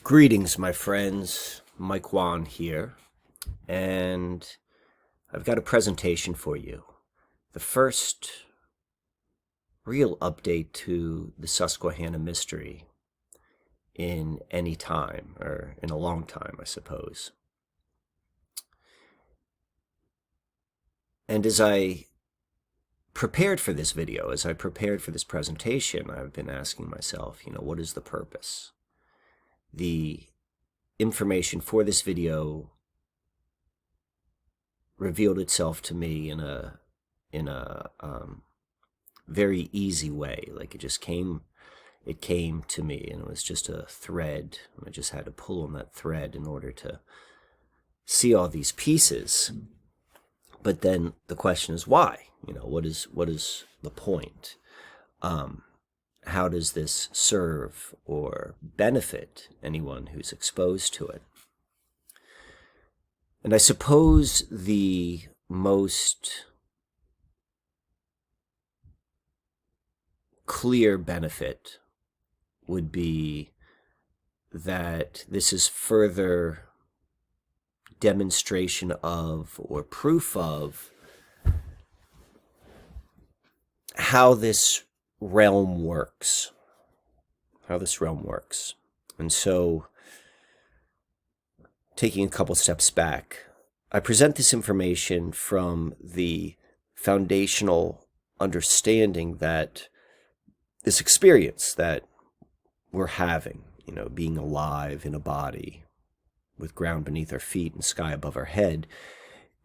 Greetings, my friends. Mykwann here, and I've got a presentation for you. The first real update to the Susquehanna Mystery in any time, or in a long time, I suppose. And as I prepared for this video, as I prepared for this presentation, I've been asking myself, what is the purpose? The information for this video revealed itself to me in a very easy way. Like it came to me, and it was just a thread. I just had to pull on that thread in order to see all these pieces. But then the question is why? What is the point? How does this serve or benefit anyone who's exposed to it? And I suppose the most clear benefit would be that this is further demonstration of, or proof of, how this realm works. And so, taking a couple steps back, I present this information from the foundational understanding that this experience that we're having, being alive in a body with ground beneath our feet and sky above our head,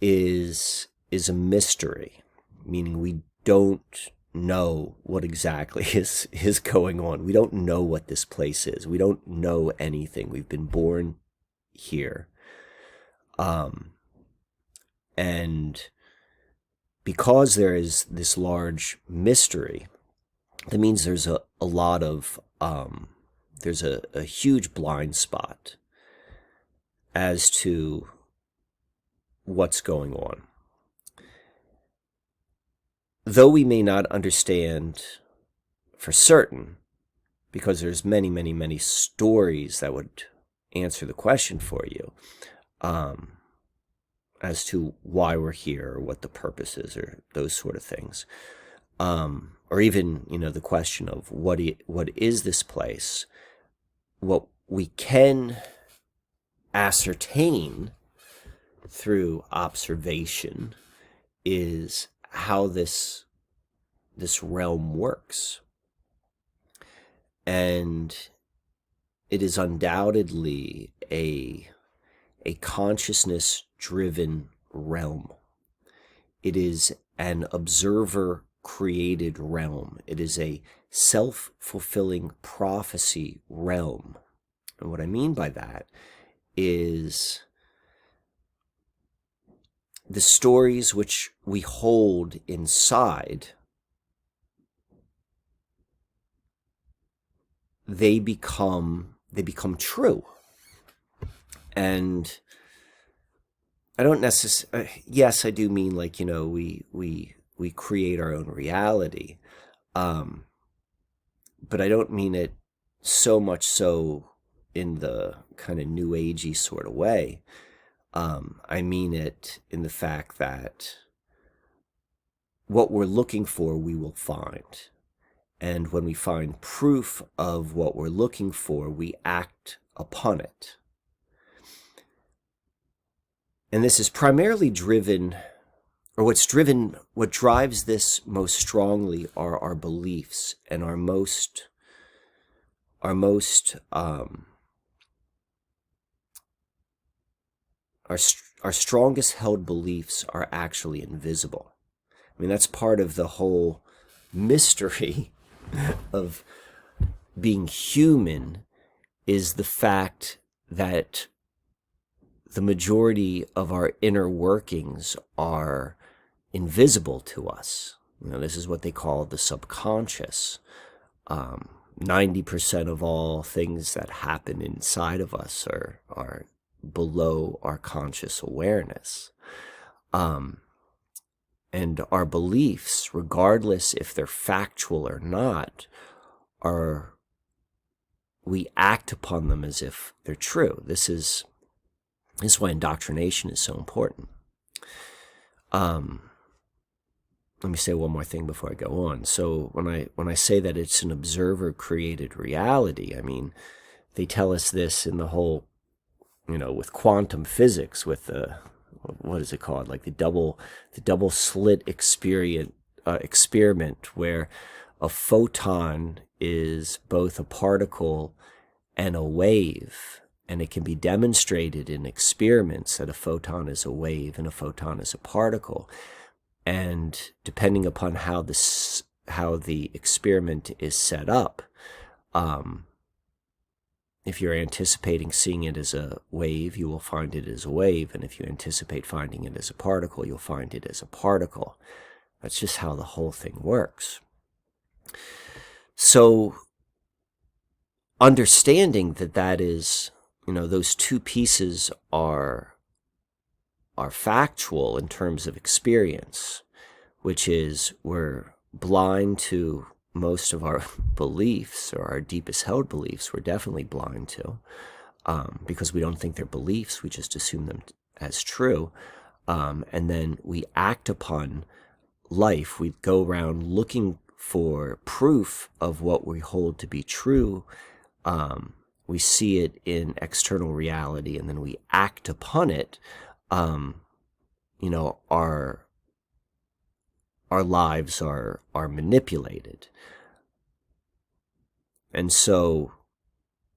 is a mystery, meaning we don't know what exactly is going on. We don't know what this place is. We don't know anything. We've been born here. And because there is this large mystery, that means there's a lot of, there's a huge blind spot as to what's going on. Though we may not understand for certain, because there's many, many, many stories that would answer the question for you, as to why we're here, or what the purpose is, or those sort of things. Or even, the question of what is this place? What we can ascertain through observation is how this realm works. And it is undoubtedly a consciousness-driven realm. It is an observer-created realm. It is a self-fulfilling prophecy realm. And what I mean by that is the stories which we hold inside, they become true. And I don't necessarily, yes, I do mean like, we create our own reality. But I don't mean it so much so in the kind of new agey sort of way. I mean it in the fact that what we're looking for, we will find. And when we find proof of what we're looking for, we act upon it. And this is primarily driven, or what drives this most strongly are our beliefs, and our strongest held beliefs are actually invisible. I mean, that's part of the whole mystery of being human, is the fact that the majority of our inner workings are invisible to us. This is what they call the subconscious. 90% of all things that happen inside of us are below our conscious awareness. And our beliefs, regardless if they're factual or not, are we act upon them as if they're true. This is why indoctrination is so important. Let me say one more thing before I go on. So when I say that it's an observer-created reality, I mean, they tell us this in the whole, with quantum physics, with the, what is it called? Like the double slit experiment where a photon is both a particle and a wave. And it can be demonstrated in experiments that a photon is a wave and a photon is a particle. And depending upon how the experiment is set up, if you're anticipating seeing it as a wave, you will find it as a wave. And if you anticipate finding it as a particle, you'll find it as a particle. That's just how the whole thing works. So understanding that is, those two pieces are factual in terms of experience, which is we're blind to most of our beliefs, or our deepest held beliefs. We're definitely blind to, because we don't think they're beliefs. We just assume them as true. And then we act upon life. We go around looking for proof of what we hold to be true. We see it in external reality, and then we act upon it. Our lives are manipulated. And so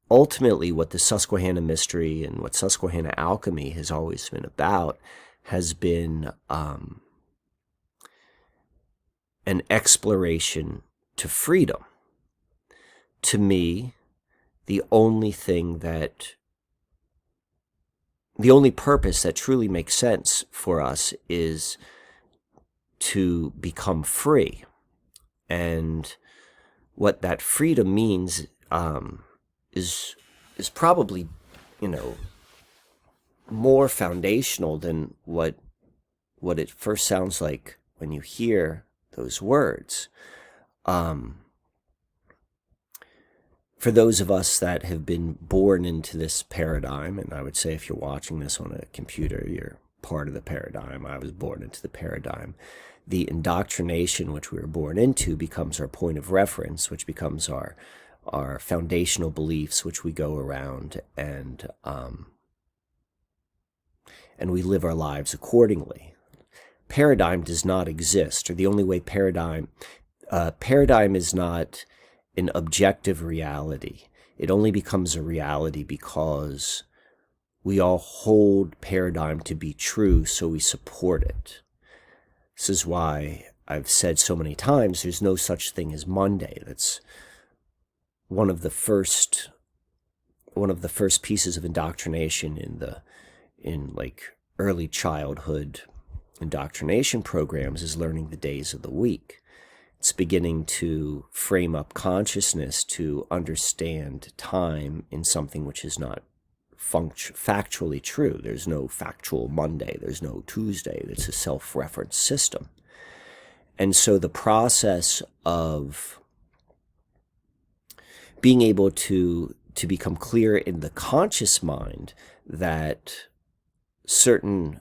ultimately what the Susquehanna Mystery and what Susquehanna alchemy has always been about has been an exploration to freedom. To me, the only purpose that truly makes sense for us is to become free. And what that freedom means is probably, more foundational than what it first sounds like when you hear those words. For those of us that have been born into this paradigm, and I would say if you're watching this on a computer, you're part of the paradigm. I was born into the paradigm. The indoctrination which we were born into becomes our point of reference, which becomes our foundational beliefs, which we go around and we live our lives accordingly. Paradigm does not exist, or the only way paradigm is not an objective reality. It only becomes a reality because we all hold paradigm to be true, so we support it. This is why I've said so many times there's no such thing as Monday. That's one of the first pieces of indoctrination in early childhood indoctrination programs is learning the days of the week. It's beginning to frame up consciousness to understand time in something which is not factually true. There's no factual Monday. There's no Tuesday. It's a self-reference system. And so the process of being able to become clear in the conscious mind that certain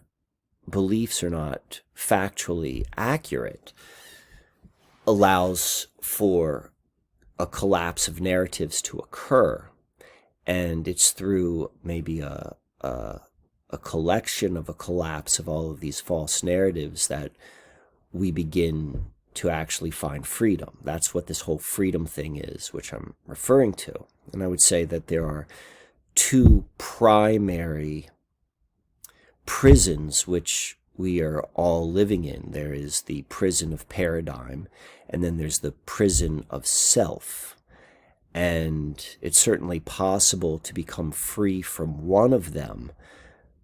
beliefs are not factually accurate allows for a collapse of narratives to occur. And it's through maybe a collection of a collapse of all of these false narratives that we begin to actually find freedom. That's what this whole freedom thing is, which I'm referring to. And I would say that there are two primary prisons which we are all living in. There is the prison of paradigm, and then there's the prison of self. And it's certainly possible to become free from one of them,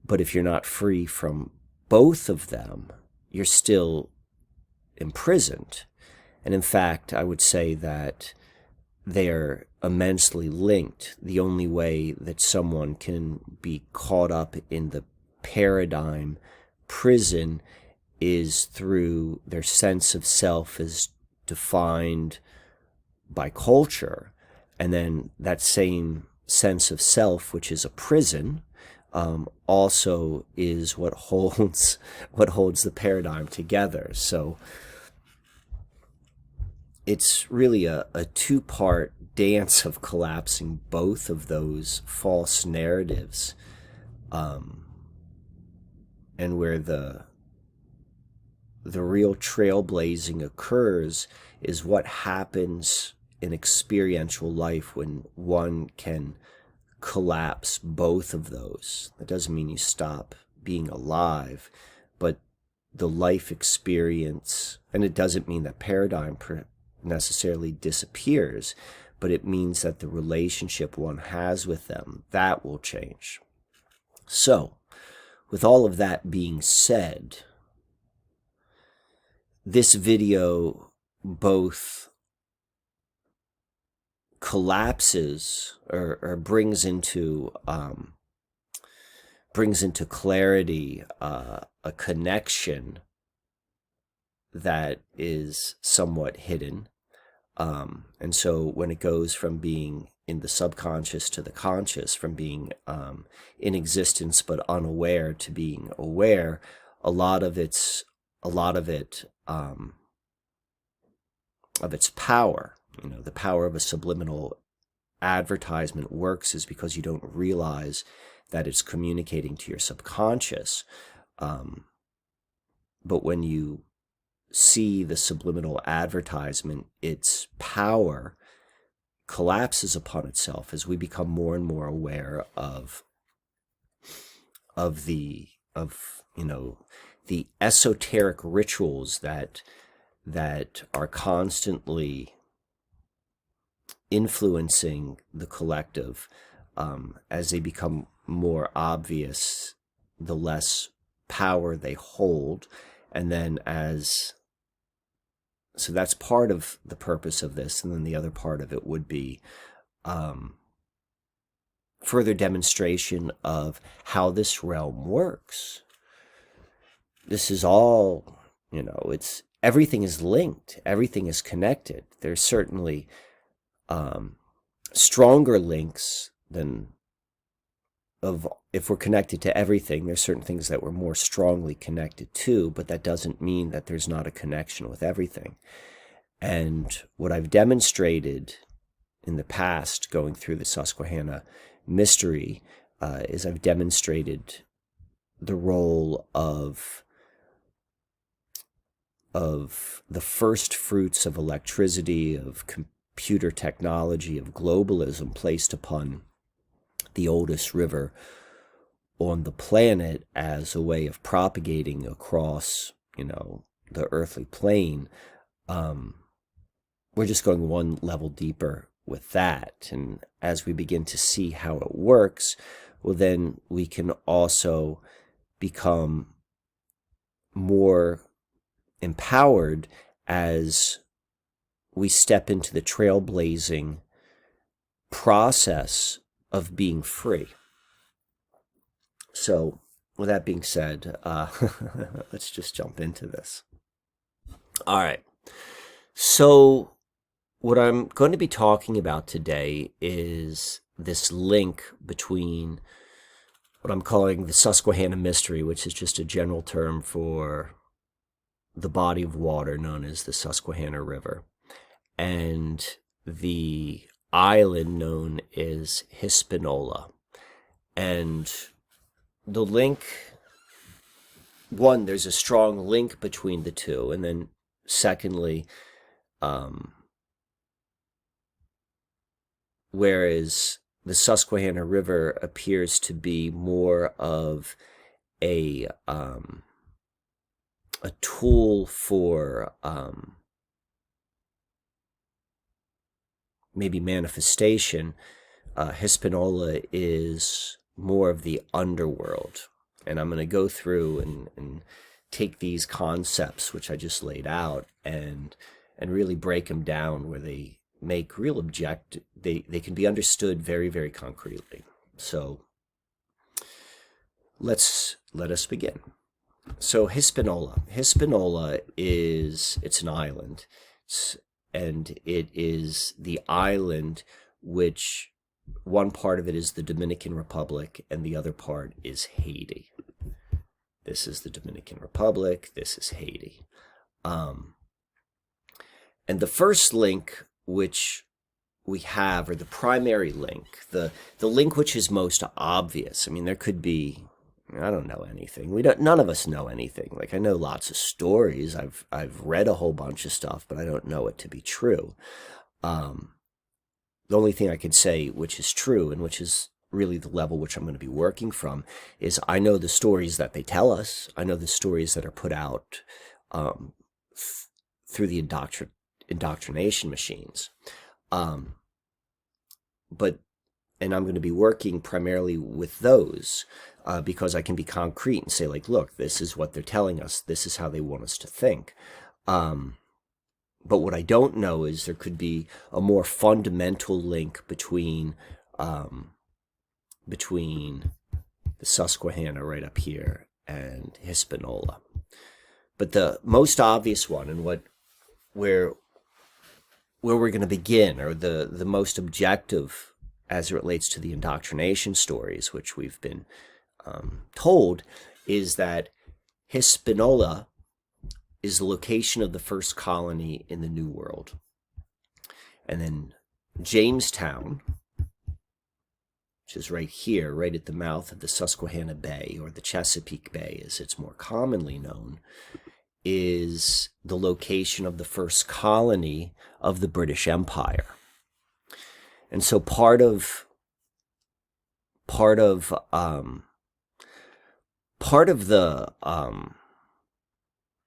but if you're not free from both of them, you're still imprisoned. And in fact, I would say that they're immensely linked. The only way that someone can be caught up in the paradigm prison is through their sense of self as defined by culture, And then that same sense of self, which is a prison, also is what holds the paradigm together. So it's really a two-part dance of collapsing both of those false narratives, and where the real trailblazing occurs is what happens in experiential life when one can collapse both of those. That doesn't mean you stop being alive, but the life experience, and it doesn't mean that paradigm necessarily disappears, but it means that the relationship one has with them, that will change. So, with all of that being said, this video both collapses or brings into clarity a connection that is somewhat hidden. And so when it goes from being in the subconscious to the conscious, from being in existence but unaware to being aware, a lot of its power, the power of a subliminal advertisement works is because you don't realize that it's communicating to your subconscious. But when you see the subliminal advertisement, its power collapses upon itself as we become more and more aware of the esoteric rituals that are constantly influencing the collective. As they become more obvious, the less power they hold. And then so that's part of the purpose of this. And then the other part of it would be further demonstration of how this realm works. This is all, everything is linked. Everything is connected. There's certainly stronger links than if we're connected to everything. There's certain things that we're more strongly connected to, but that doesn't mean that there's not a connection with everything. And what I've demonstrated in the past, going through the Susquehanna Mystery, is I've demonstrated the role of the first fruits of electricity, of computer technology, of globalism placed upon the oldest river on the planet as a way of propagating across, the earthly plane. We're just going one level deeper with that. And as we begin to see how it works, well, then we can also become more empowered as we step into the trailblazing process of being free. So, with that being said, let's just jump into this. All right. So, what I'm going to be talking about today is this link between what I'm calling the Susquehanna Mystery, which is just a general term for the body of water known as the Susquehanna River, and the island known as Hispaniola. And the link, one, there's a strong link between the two, and then secondly, whereas the Susquehanna River appears to be more of a tool for maybe manifestation, Hispaniola is more of the underworld. And I'm going to go through and take these concepts, which I just laid out, and really break them down where they make real they can be understood very, very concretely. So let us begin. So Hispaniola it's an island, and it is the island which one part of it is the Dominican Republic and the other part is Haiti. This is the Dominican Republic. This is Haiti. And the first link which we have, or the primary link, the link which is most obvious. I mean, there could be, I don't know anything. None of us know anything. Like, I know lots of stories. I've read a whole bunch of stuff, but I don't know it to be true. The only thing I could say which is true, and which is really the level which I'm going to be working from, is I know the stories that they tell us. I know the stories that are put out through the indoctrination machines. And I'm going to be working primarily with those because I can be concrete and say, like, look, this is what they're telling us. This is how they want us to think. But what I don't know is there could be a more fundamental link between the Susquehanna right up here and Hispaniola. But the most obvious one, and where we're going to begin, or the most objective as it relates to the indoctrination stories, which we've been told, is that Hispaniola is the location of the first colony in the New World. And then Jamestown, which is right here, right at the mouth of the Susquehanna Bay, or the Chesapeake Bay as it's more commonly known, is the location of the first colony of the British Empire. And so part of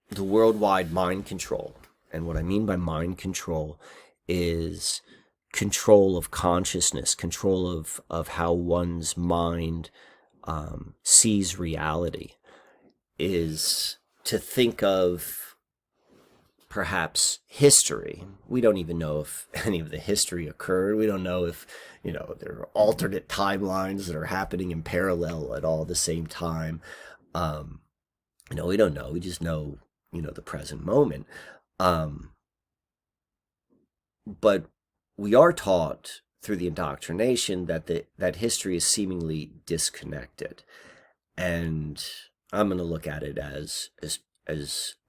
the worldwide mind control, and what I mean by mind control is control of consciousness, control of how one's mind sees reality, is to think of perhaps history. We don't even know if any of the history occurred. We don't know if, there are alternate timelines that are happening in parallel at all the same time. We don't know. We just know, the present moment. But we are taught through the indoctrination that history is seemingly disconnected. And I'm going to look at it as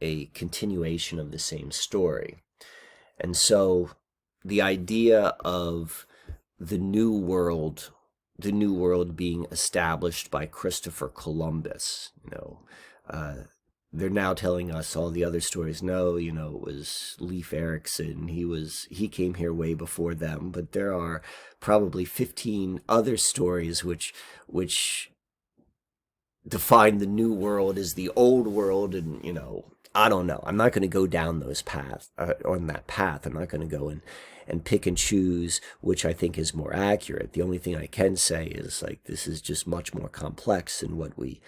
a continuation of the same story. And so the idea of the New World being established by Christopher Columbus, they're now telling us all the other stories. No, it was Leif Erikson. He came here way before them, but there are probably 15 other stories which define the New World as the Old World, and I don't know. I'm not going to go down those paths on that path. I'm not going to go and pick and choose which I think is more accurate. The only thing I can say is, like, this is just much more complex than what we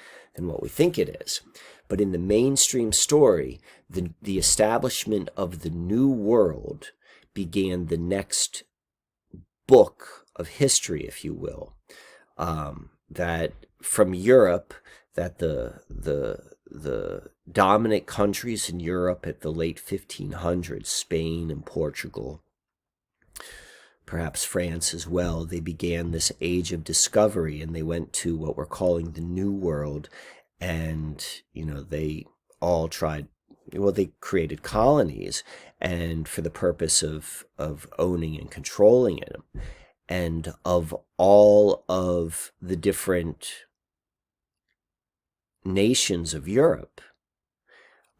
think it is. But in the mainstream story, the establishment of the New World began the next book of history, if you will, that from Europe, that the dominant countries in Europe at the late 1500s, Spain and Portugal, perhaps France as well, they began this age of discovery, and they went to what we're calling the New World. And, they all tried, they created colonies, and for the purpose of owning and controlling it. And of all of the different nations of Europe,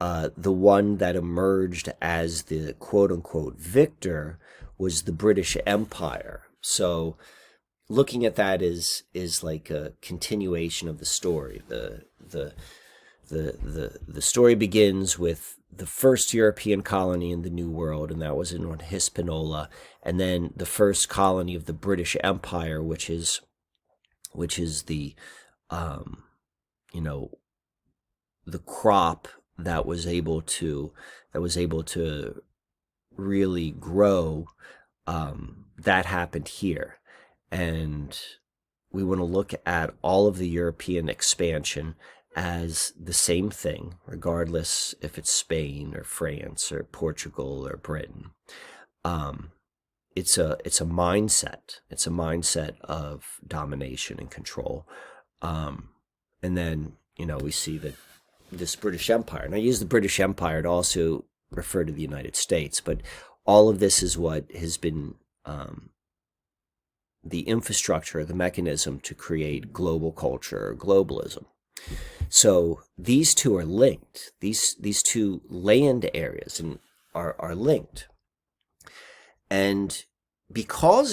the one that emerged as the quote-unquote victor was the British Empire. So looking at that is like a continuation of the story. The story begins with the first European colony in the New World, and that was in Hispaniola, and then the first colony of the British Empire, which is the the crop that was able to really grow. That happened here. And we want to look at all of the European expansion as the same thing, regardless if it's Spain or France or Portugal or Britain. it's a mindset. It's a mindset of domination and control. And then, we see that this British Empire, and I use the British Empire to also refer to the United States, but all of this is what has been the infrastructure, the mechanism to create global culture or globalism. So these two are linked. These two land areas are linked. And because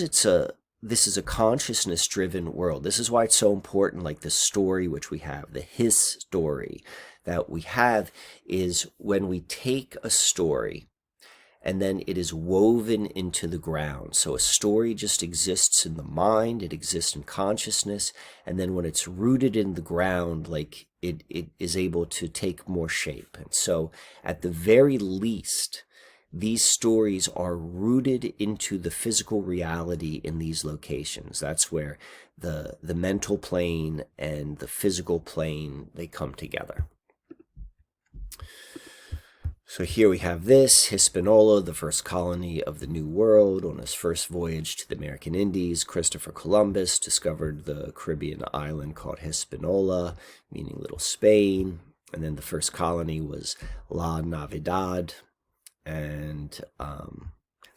this is a consciousness-driven world, this is why it's so important, like the story which we have, the his story that we have, is when we take a story and then it is woven into the ground. So a story just exists in the mind, it exists in consciousness, and then when it's rooted in the ground, like it is able to take more shape. And so at the very least, these stories are rooted into the physical reality in these locations. That's where the mental plane and the physical plane, they come together. So here we have this, Hispaniola, the first colony of the New World. On his first voyage to the American Indies, Christopher Columbus discovered the Caribbean island called Hispaniola, meaning Little Spain. And then the first colony was La Navidad. And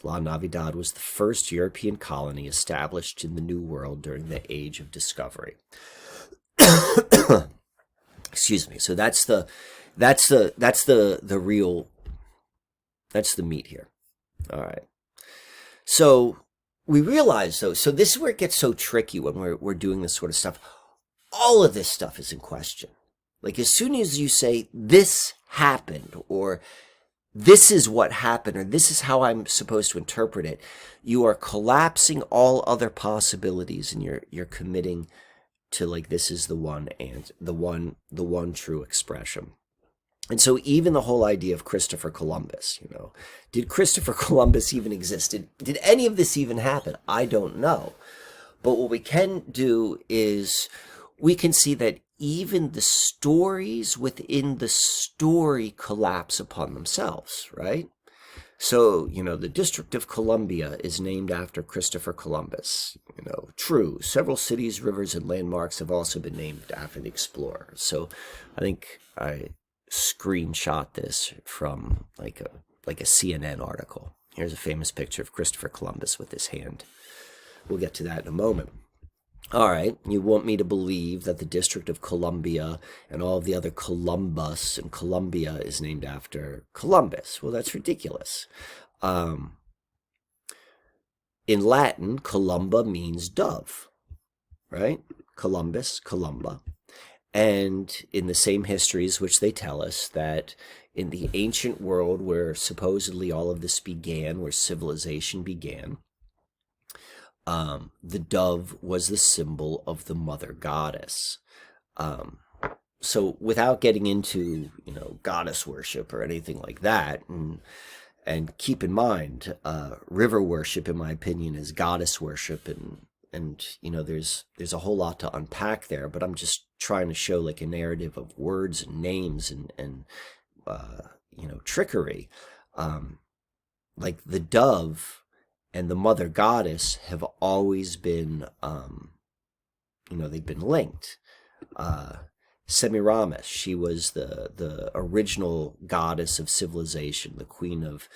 La Navidad was the first European colony established in the New World during the Age of Discovery. Excuse me. So that's the meat here. All right. So we realize, though, so this is where it gets so tricky when we're doing this sort of stuff. All of this stuff is in question. Like, as soon as you say this happened, or this is what happened, or this is how I'm supposed to interpret it, you are collapsing all other possibilities, and you're committing to, like, this is the one and the one true expression. And so even the whole idea of Christopher Columbus, did Christopher Columbus even exist? Did any of this even happen? I don't know. But what we can do is we can see that even the stories within the story collapse upon themselves, right? So, the District of Columbia is named after Christopher Columbus. True, several cities, rivers, and landmarks have also been named after the explorer. So I think I screenshot this from like a CNN article. Here's a famous picture of Christopher Columbus with his hand. We'll get to that in a moment. All right, you want me to believe that the District of Columbia and all of the other Columbus and Columbia is named after Columbus. Well, that's ridiculous. In Latin, columba means dove, right? Columbus, columba. And in the same histories which they tell us that in the ancient world where supposedly all of this began, where civilization began, the dove was the symbol of the mother goddess. So without getting into, goddess worship or anything like that, and keep in mind, river worship, in my opinion, is goddess worship, and there's a whole lot to unpack there, but I'm just trying to show like a narrative of words and names and trickery. Like the dove and the mother goddess have always been, they've been linked. Semiramis, she was the original goddess of civilization, the queen of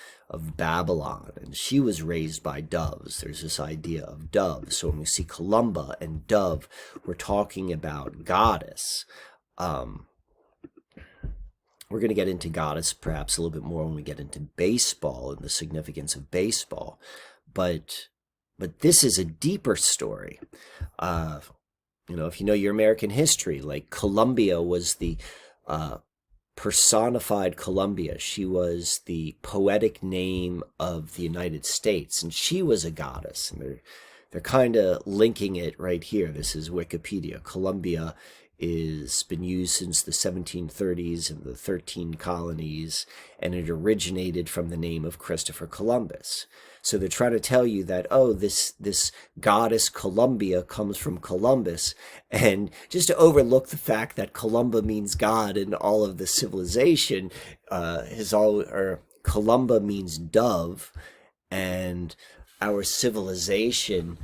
Babylon, and she was raised by doves. There's this idea of doves. So when we see Columba and dove, we're talking about goddess. We're going to get into goddess perhaps a little bit more when we get into baseball and the significance of baseball. But this is a deeper story. If you know your American history, like Columbia was the personified Columbia. She was the poetic name of the United States, and she was a goddess. And they're kind of linking it right here. This is Wikipedia. Columbia is been used since the 1730s in the 13 colonies, and it originated from the name of Christopher Columbus. So they're trying to tell you that, this goddess Columbia comes from Columbus, and just to overlook the fact that Columba means God and all of the civilization Columba means dove, and our civilization,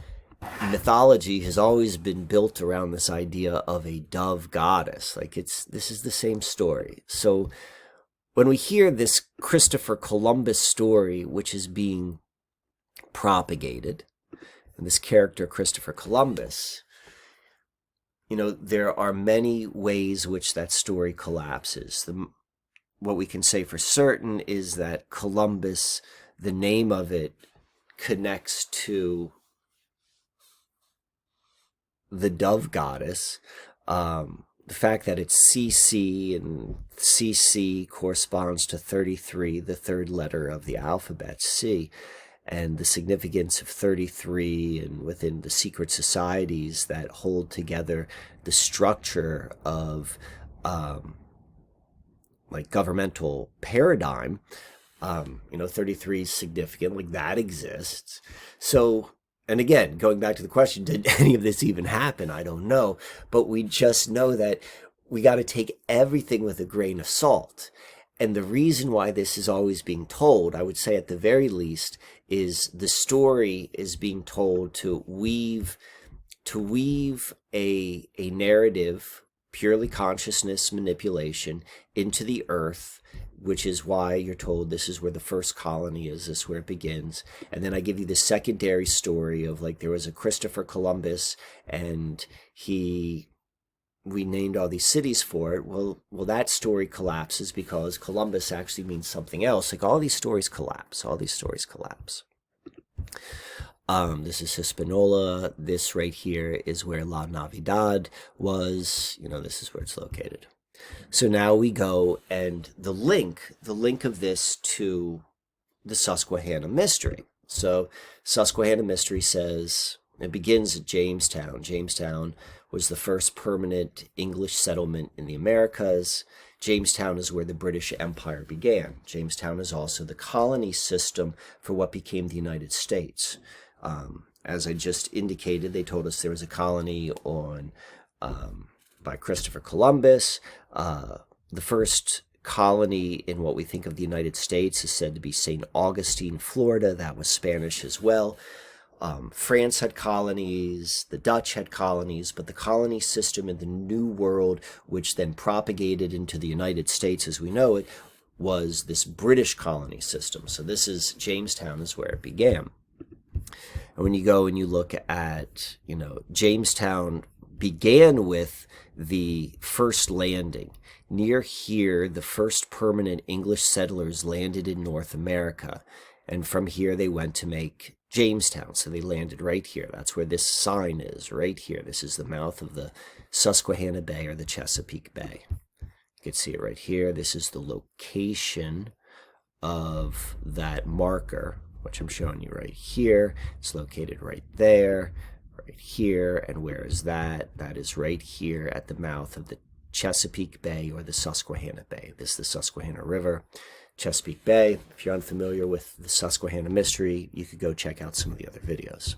mythology has always been built around this idea of a dove goddess. Like this is the same story. So when we hear this Christopher Columbus story, which is being propagated, and this character Christopher Columbus, there are many ways which that story collapses. What we can say for certain is that Columbus, the name of it, connects to the dove goddess. The fact that it's CC, and CC corresponds to 33, the third letter of the alphabet, C, and the significance of 33, and within the secret societies that hold together the structure of like governmental paradigm. 33 is significant, like that exists. So, and again, going back to the question, did any of this even happen? I don't know. But we just know that we got to take everything with a grain of salt. And the reason why this is always being told, I would say at the very least, is the story is being told to weave a narrative, purely consciousness manipulation, into the earth, which is why you're told this is where the first colony is, this is where it begins. And then I give you the secondary story of like there was a Christopher Columbus and we named all these cities for it. Well, that story collapses because Columbus actually means something else. Like all these stories collapse. This is Hispaniola. This right here is where La Navidad was. This is where it's located. So now we go, and the link of this to the Susquehanna Mystery. So Susquehanna Mystery says, it begins at Jamestown. Jamestown was the first permanent English settlement in the Americas. Jamestown is where the British Empire began. Jamestown is also the colony system for what became the United States. As I just indicated, they told us there was a colony by Christopher Columbus. The first colony in what we think of the United States is said to be St. Augustine, Florida. That was Spanish as well. France had colonies, the Dutch had colonies, but the colony system in the New World, which then propagated into the United States as we know it, was this British colony system. So this is Jamestown is where it began. And when you go and you look at, Jamestown began with the first landing. Near here, the first permanent English settlers landed in North America. And from here, they went to make Jamestown. So they landed right here. That's where this sign is, right here. This is the mouth of the Susquehanna Bay or the Chesapeake Bay. You can see it right here. This is the location of that marker, which I'm showing you right here. It's located right there, right here. And where is that? That is right here at the mouth of the Chesapeake Bay or the Susquehanna Bay. This is the Susquehanna River, Chesapeake Bay. If you're unfamiliar with the Susquehanna Mystery, you could go check out some of the other videos.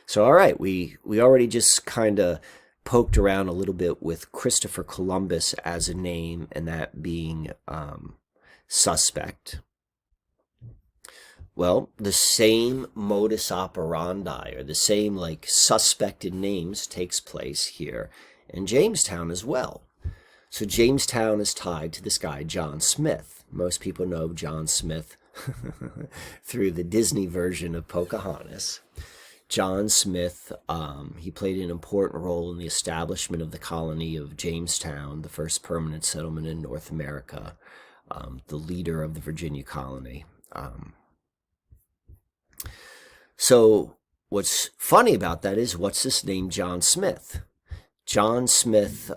So, all right, we already just kind of poked around a little bit with Christopher Columbus as a name and that being suspect. Well, the same modus operandi or the same like suspected names takes place here in Jamestown as well. So Jamestown is tied to this guy, John Smith. Most people know John Smith through the Disney version of Pocahontas. John Smith, he played an important role in the establishment of the colony of Jamestown, the first permanent settlement in North America, the leader of the Virginia colony. So what's funny about that is, what's this name John Smith? John Smith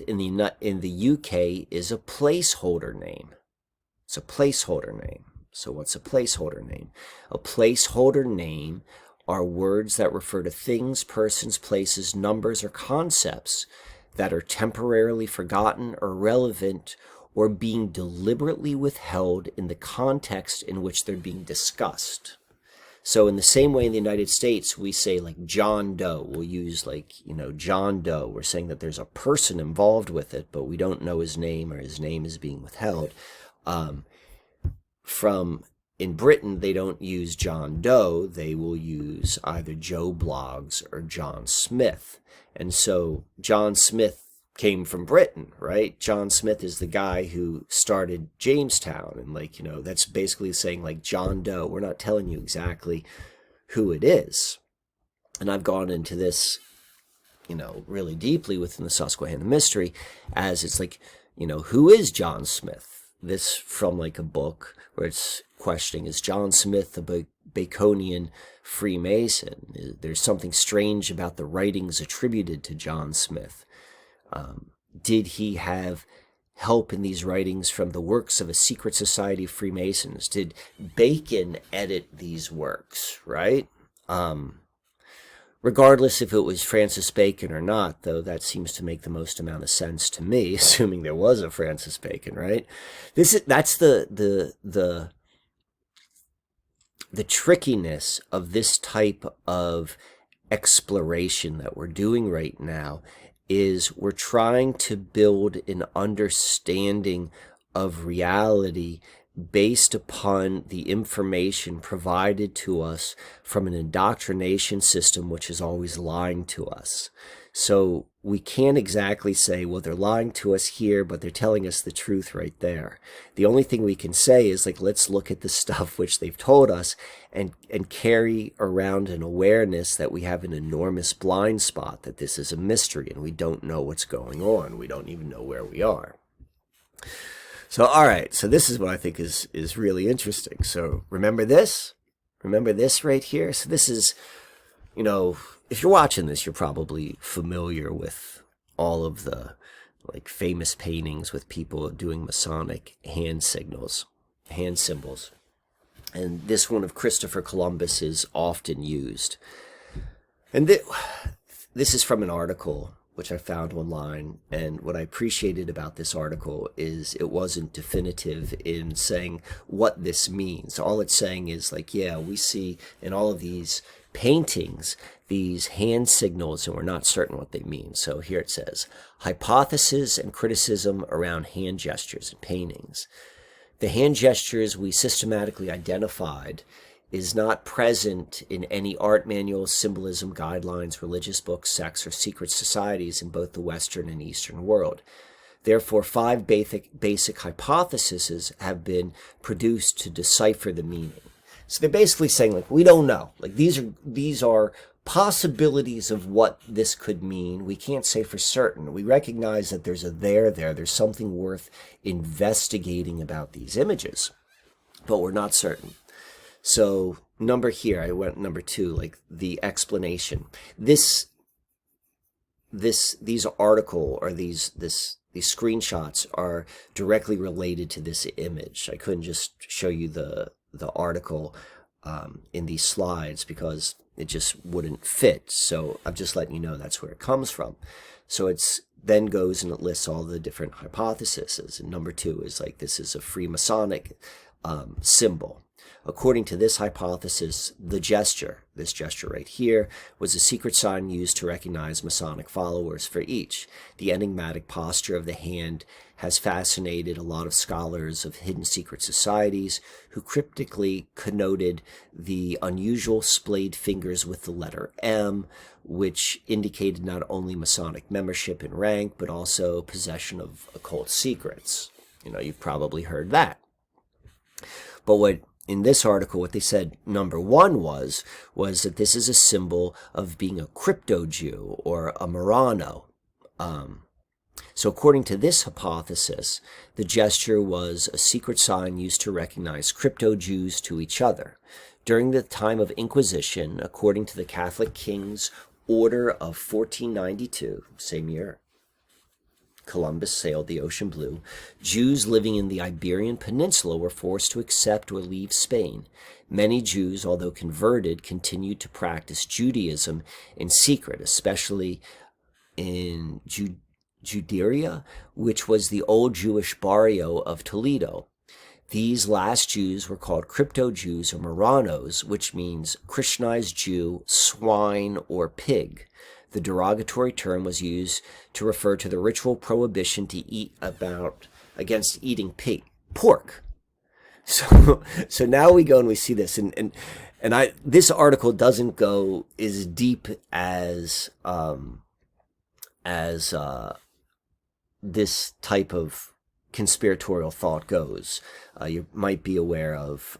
in the UK is a placeholder name. It's a placeholder name. So what's a placeholder name? A placeholder name are words that refer to things, persons, places, numbers, or concepts that are temporarily forgotten or irrelevant or being deliberately withheld in the context in which they're being discussed. So in the same way in the United States, we say like John Doe. We'll use like, John Doe. We're saying that there's a person involved with it, but we don't know his name or his name is being withheld. From in Britain, they don't use John Doe. They will use either Joe Bloggs or John Smith. And so John Smith came from Britain, right? John Smith is the guy who started Jamestown. And like, you know, that's basically saying like John Doe. We're not telling you exactly who it is. And I've gone into this, you know, really deeply within the Susquehanna Mystery, as it's like, you know, who is John Smith? This from like a book where it's questioning, is John Smith a Baconian Freemason? There's something strange about the writings attributed to John Smith. Did he have help in these writings from the works of a secret society of Freemasons? Did Bacon edit these works, right? Regardless if it was Francis Bacon or not, though that seems to make the most amount of sense to me, assuming there was a Francis Bacon, right? That's the trickiness of this type of exploration that we're doing right now, is we're trying to build an understanding of reality based upon the information provided to us from an indoctrination system which is always lying to us. So we can't exactly say, well, they're lying to us here, but they're telling us the truth right there. The only thing we can say is, like, let's look at the stuff which they've told us and carry around an awareness that we have an enormous blind spot, that this is a mystery and we don't know what's going on. We don't even know where we are. So, all right, so this is what I think is really interesting. So remember this? Remember this right here? So this is, you know, if you're watching this, you're probably familiar with all of the, like, famous paintings with people doing Masonic hand symbols. And this one of Christopher Columbus is often used. And this is from an article which I found online, and what I appreciated about this article is it wasn't definitive in saying what this means. All it's saying is, like, yeah, we see in all of these paintings these hand signals, and we're not certain what they mean. So here it says, hypothesis and criticism around hand gestures in paintings. The hand gestures we systematically identified is not present in any art manuals, symbolism, guidelines, religious books, sects, or secret societies in both the Western and Eastern world. Therefore, 5 basic hypotheses have been produced to decipher the meaning. So they're basically saying, like, we don't know. Like, these are possibilities of what this could mean. We can't say for certain. We recognize that there's a there. There's something worth investigating about these images, but we're not certain. So number 2, like the explanation. These article or these screenshots are directly related to this image. I couldn't just show you the article in these slides because it just wouldn't fit. So I'm just letting you know that's where it comes from. So it's then goes and it lists all the different hypotheses. And number 2 is like, this is a Freemasonic symbol. According to this hypothesis, this gesture right here, was a secret sign used to recognize Masonic followers for each. The enigmatic posture of the hand has fascinated a lot of scholars of hidden secret societies who cryptically connoted the unusual splayed fingers with the letter M, which indicated not only Masonic membership and rank, but also possession of occult secrets. You know, you've probably heard that. But in this article, what they said, number 1 was that this is a symbol of being a crypto-Jew or a Marrano. So according to this hypothesis, the gesture was a secret sign used to recognize crypto-Jews to each other. During the time of Inquisition, according to the Catholic King's Order of 1492, same year Columbus sailed the ocean blue, Jews living in the Iberian Peninsula were forced to accept or leave Spain. Many Jews, although converted, continued to practice Judaism in secret, especially in Juderia, which was the old Jewish barrio of Toledo. These last Jews were called crypto-Jews or Marranos, which means Christianized Jew, swine, or pig. The derogatory term was used to refer to the ritual prohibition to eat against eating pork. So now we go and we see this, and this article doesn't go as deep as this type of conspiratorial thought goes. You might be aware of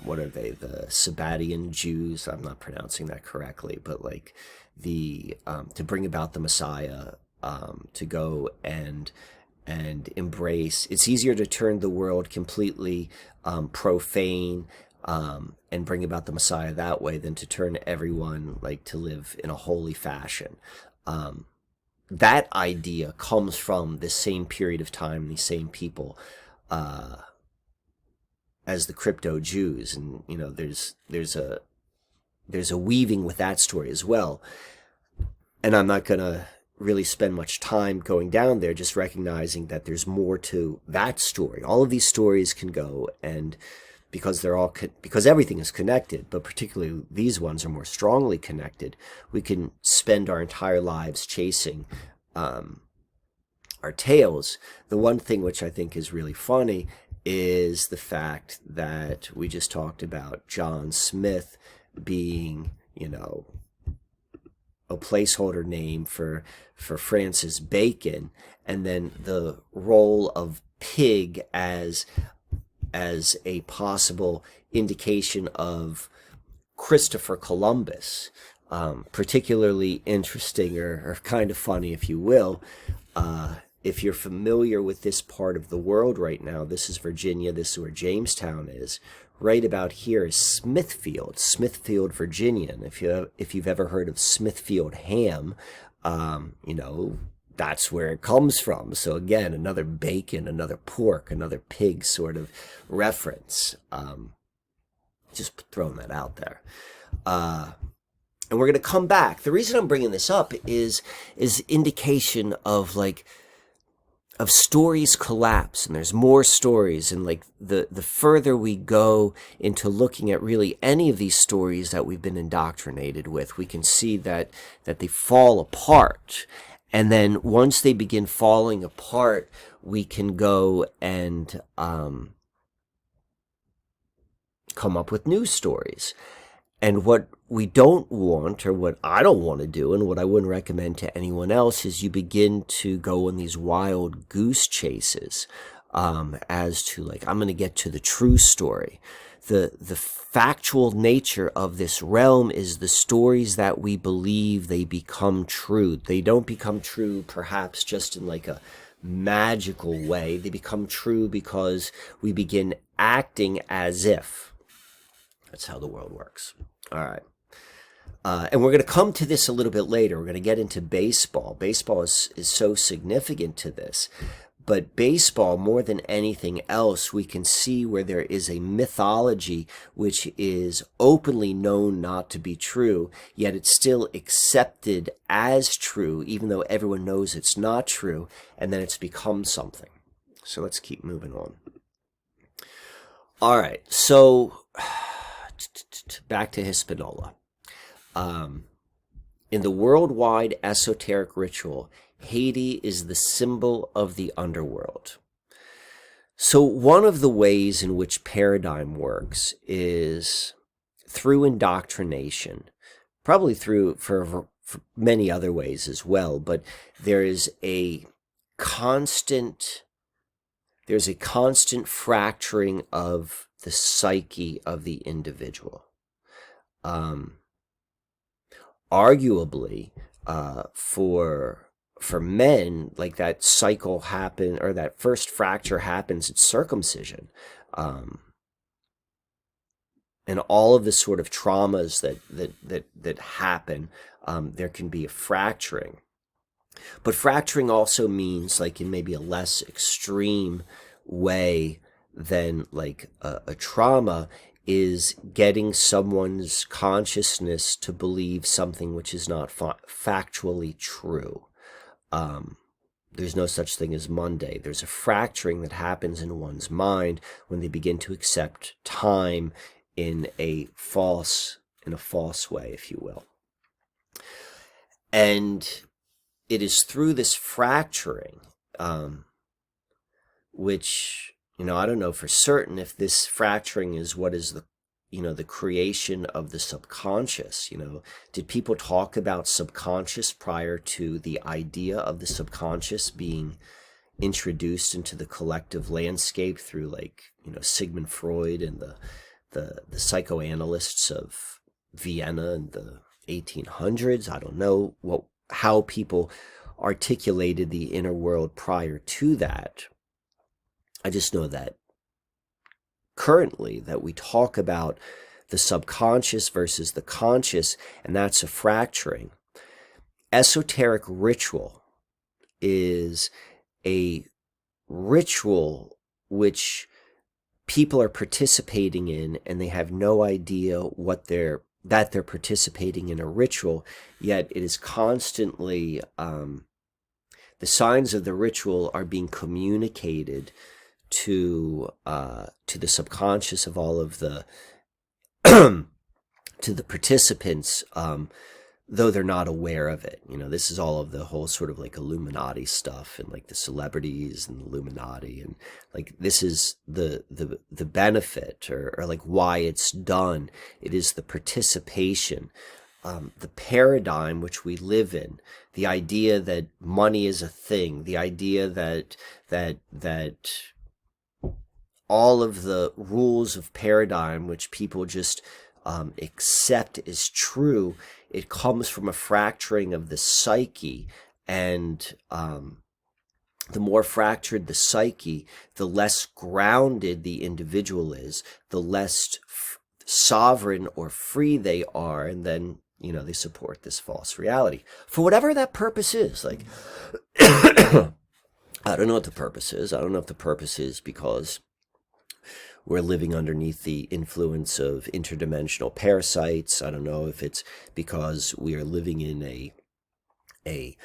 what are they, the Sabbatean Jews? I'm not pronouncing that correctly, but like the to bring about the Messiah, to go and embrace. It's easier to turn the world completely profane and bring about the Messiah that way than to turn everyone like to live in a holy fashion. That idea comes from this same period of time, these same people, as the crypto Jews, and you know, there's a weaving with that story as well. And I'm not gonna really spend much time going down there, just recognizing that there's more to that story. All of these stories can go, and because they're all because everything is connected, but particularly these ones are more strongly connected, we can spend our entire lives chasing our tails. The one thing which I think is really funny is the fact that we just talked about John Smith being, you know, a placeholder name for Francis Bacon, and then the role of pig as a possible indication of Christopher Columbus. Particularly interesting, or kind of funny, if you will. If you're familiar with this part of the world right now, this is Virginia, this is where Jamestown is. Right about here is Smithfield, Virginia. And if you've ever heard of Smithfield ham, you know, that's where it comes from. So again, another bacon, another pork, another pig sort of reference. Just throwing that out there. And we're going to come back. The reason I'm bringing this up is indication of like of stories collapse, and there's more stories, and like the further we go into looking at really any of these stories that we've been indoctrinated with, we can see that they fall apart. And then once they begin falling apart, we can go and come up with new stories. And what we don't want, or what I don't want to do, and what I wouldn't recommend to anyone else, is you begin to go on these wild goose chases as to like, I'm going to get to the true story. The factual nature of this realm is the stories that we believe, they become true. They don't become true perhaps just in like a magical way. They become true because we begin acting as if. That's how the world works. All right. And we're going to come to this a little bit later. We're going to get into baseball. Baseball is so significant to this. But baseball, more than anything else, we can see where there is a mythology which is openly known not to be true, yet it's still accepted as true, even though everyone knows it's not true, and then it's become something. So let's keep moving on. All right. So back to Hispaniola. In the worldwide esoteric ritual, Haiti is the symbol of the underworld. So one of the ways in which paradigm works is through indoctrination, probably through for many other ways as well, but there's a constant fracturing of the psyche of the individual. Arguably, for men, like that cycle happen, or that first fracture happens at circumcision, and all of the sort of traumas that happen, there can be a fracturing. But fracturing also means, like in maybe a less extreme way than like a trauma, is getting someone's consciousness to believe something which is not factually true. There's no such thing as Monday. There's a fracturing that happens in one's mind when they begin to accept time in a false way, if you will. And it is through this fracturing, which I don't know for certain if this fracturing is what is the creation of the subconscious. Did people talk about subconscious prior to the idea of the subconscious being introduced into the collective landscape through, like, Sigmund Freud and the psychoanalysts of Vienna in the 1800s? I don't know how people articulated the inner world prior to that. I just know that currently that we talk about the subconscious versus the conscious, and that's a fracturing. Esoteric ritual is a ritual which people are participating in, and they have no idea that they're participating in a ritual, yet it is constantly the signs of the ritual are being communicated to the subconscious of all of the to the participants, though they're not aware of it. This is all of the whole sort of like Illuminati stuff, and like the celebrities and the Illuminati, and like this is the benefit, or like why it's done. It is the participation, the paradigm which we live in, the idea that money is a thing, the idea that all of the rules of paradigm which people just accept as true, it comes from a fracturing of the psyche. And the more fractured the psyche, the less grounded the individual is, the less sovereign or free they are, and then they support this false reality for whatever that purpose is. Like, I don't know what the purpose is. I don't know if the purpose is because we're living underneath the influence of interdimensional parasites. I don't know if it's because we are living in a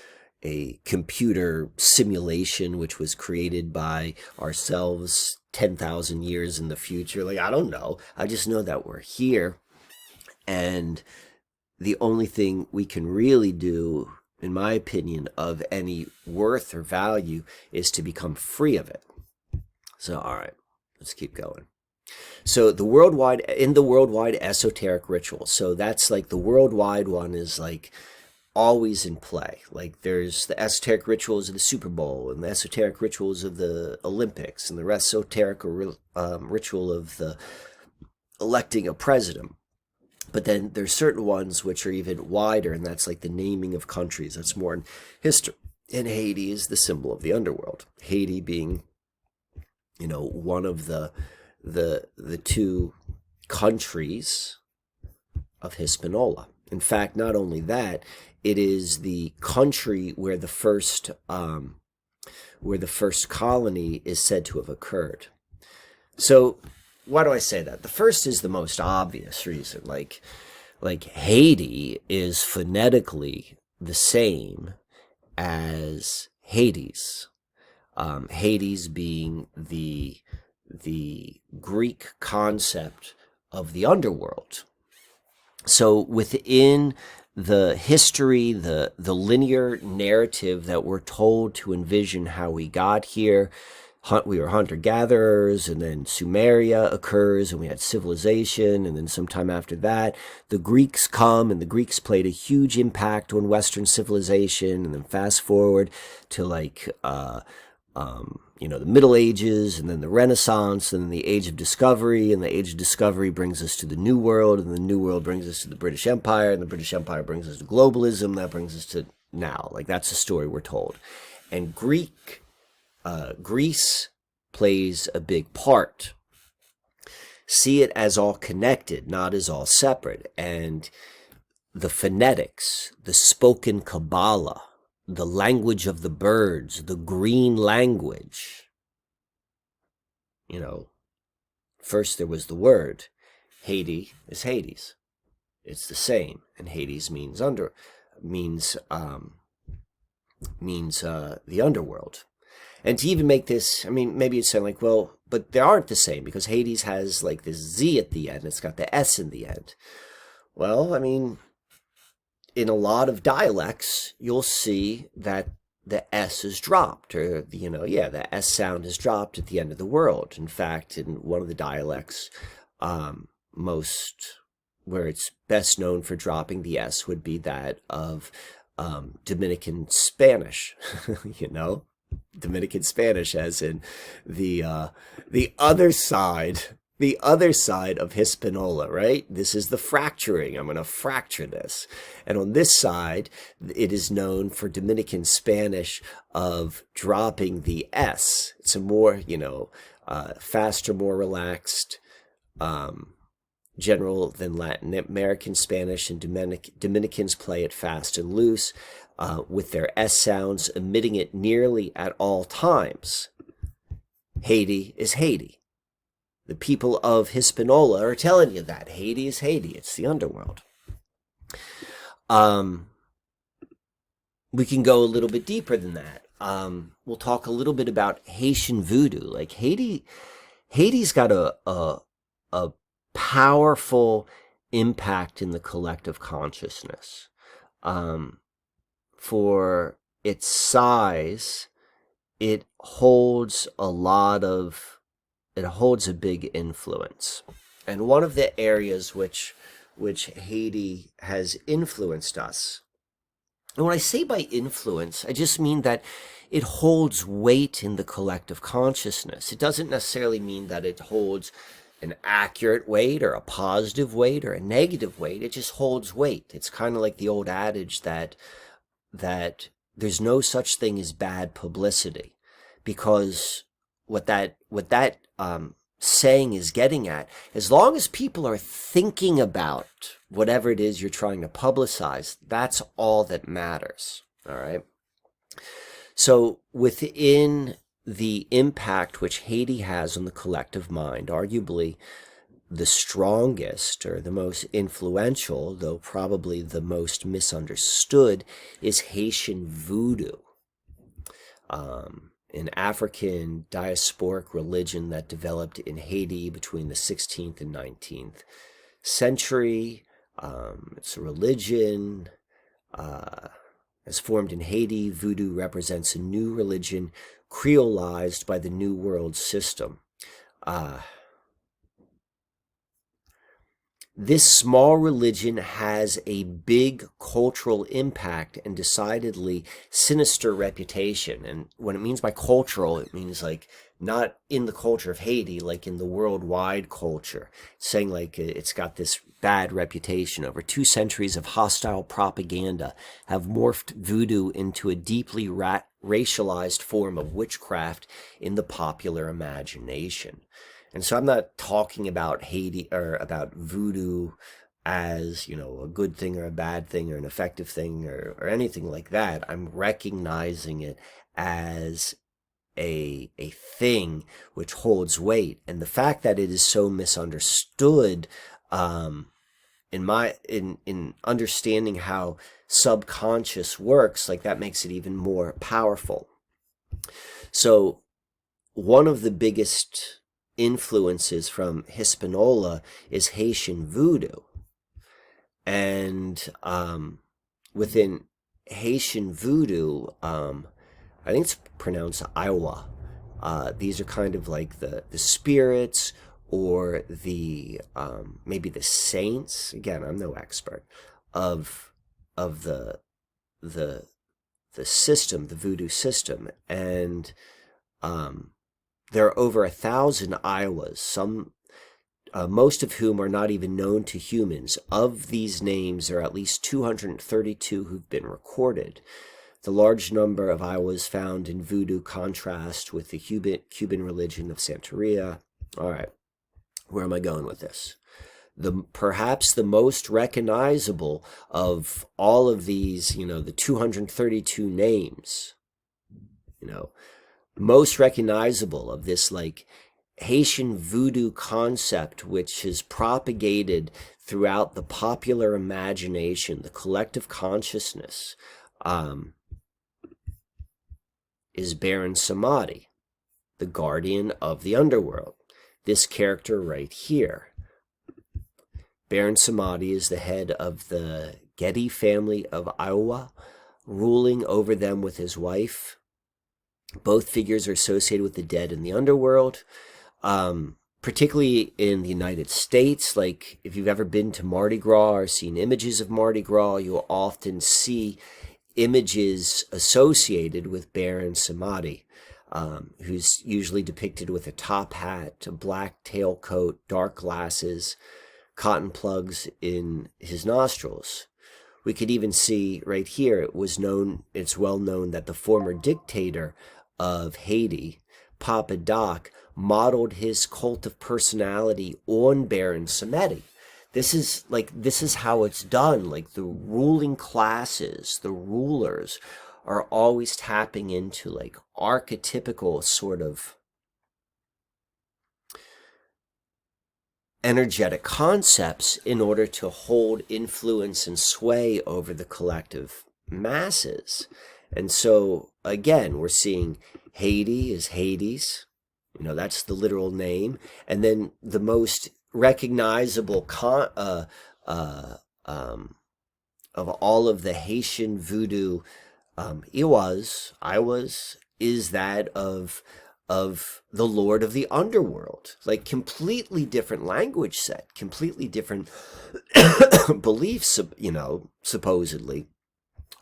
computer simulation which was created by ourselves 10,000 years in the future. Like, I don't know. I just know that we're here, and the only thing we can really do, in my opinion, of any worth or value is to become free of it. So, all right, let's keep going. So the worldwide esoteric ritual. So that's like the worldwide one is like always in play. Like there's the esoteric rituals of the Super Bowl, and the esoteric rituals of the Olympics, and the esoteric ritual of the electing a president. But then there's certain ones which are even wider, and that's like the naming of countries. That's more in history. And Haiti is the symbol of the underworld. Haiti being, one of the two countries of Hispaniola. In fact, not only that, it is the country where the first colony is said to have occurred. So why do I say that? The first is the most obvious reason. Like Haiti is phonetically the same as Hades. Hades being the Greek concept of the underworld. So within the history, the linear narrative that we're told to envision how we got here, we were hunter-gatherers, and then Sumeria occurs, and we had civilization, and then sometime after that, the Greeks come, and the Greeks played a huge impact on Western civilization, and then fast forward to like the Middle Ages, and then the Renaissance, and then the Age of Discovery, and the Age of Discovery brings us to the New World, and the New World brings us to the British Empire, and the British Empire brings us to globalism, that brings us to now. Like, that's the story we're told. And Greece plays a big part. See it as all connected, not as all separate. And the phonetics, the spoken Kabbalah, the language of the birds, the green language. First there was the word. Haiti is Hades. It's the same, and Hades means the underworld. And to even make this, maybe you'd say like, well, but they aren't the same, because Hades has like this Z at the end. It's got the S in the end. Well, in a lot of dialects, you'll see that the S is dropped, or the S sound is dropped at the end of the world. In fact, in one of the dialects, most where it's best known for dropping the S would be that of Dominican Spanish. Dominican Spanish, as in the other side. The other side of Hispaniola, right? This is the fracturing. I'm going to fracture this. And on this side, it is known for Dominican Spanish of dropping the S. It's a more, faster, more relaxed general than Latin American Spanish, and Dominicans play it fast and loose with their S sounds, emitting it nearly at all times. Haiti is Haiti. The people of Hispaniola are telling you that. Haiti is Haiti. It's the underworld. We can go a little bit deeper than that. We'll talk a little bit about Haitian voodoo. Like Haiti's got a powerful impact in the collective consciousness. For its size, it holds a big influence. And one of the areas which Haiti has influenced us, and when I say by influence, I just mean that it holds weight in the collective consciousness. It doesn't necessarily mean that it holds an accurate weight or a positive weight or a negative weight. It just holds weight. It's kind of like the old adage that there's no such thing as bad publicity, because what that saying is getting at, as long as people are thinking about whatever it is you're trying to publicize, that's all that matters. All right. So within the impact which Haiti has on the collective mind, arguably the strongest or the most influential, though probably the most misunderstood, is Haitian voodoo. An African diasporic religion that developed in Haiti between the 16th and 19th century. It's a religion as formed in Haiti. Voodoo represents a new religion creolized by the New World system. This small religion has a big cultural impact and decidedly sinister reputation. And what it means by cultural, it means like not in the culture of Haiti, like in the worldwide culture. It's saying like it's got this bad reputation. Over 2 centuries of hostile propaganda have morphed voodoo into a deeply racialized form of witchcraft in the popular imagination. And so I'm not talking about Haiti or about voodoo as, a good thing or a bad thing or an effective thing or anything like that. I'm recognizing it as a thing which holds weight. And the fact that it is so misunderstood, in understanding how subconscious works, like that makes it even more powerful. So one of the biggest influences from Hispaniola is Haitian voodoo. And within Haitian voodoo, I think it's pronounced Iowa. These are kind of like the spirits or the maybe the saints. Again, I'm no expert of the system, the voodoo system, and there are over 1,000 Iowas, most of whom are not even known to humans. Of these names, there are at least 232 who've been recorded. The large number of Iowas found in voodoo contrast with the Cuban religion of Santeria. All right, where am I going with this? Perhaps the most recognizable of all of these, the 232 names, most recognizable of this like Haitian voodoo concept, which is propagated throughout the popular imagination, the collective consciousness, is Baron Samedi, the guardian of the underworld. This character right here. Baron Samedi is the head of the Getty family of Iowa. ruling over them with his wife. Both figures are associated with the dead in the underworld, particularly in the United States. Like, if you've ever been to Mardi Gras or seen images of Mardi Gras, you'll often see images associated with Baron Samedi, who's usually depicted with a top hat, a black tailcoat, dark glasses, cotton plugs in his nostrils. We could even see right here, it's well known that the former dictator of Haiti, Papa Doc, modeled his cult of personality on Baron Samedi. This is how it's done. Like, the ruling classes, the rulers, are always tapping into like archetypical sort of energetic concepts in order to hold influence and sway over the collective masses. And so again, we're seeing Haiti is Hades, that's the literal name, and then the most recognizable of all of the Haitian voodoo is that of the Lord of the Underworld. Like, completely different language set, completely different beliefs, supposedly,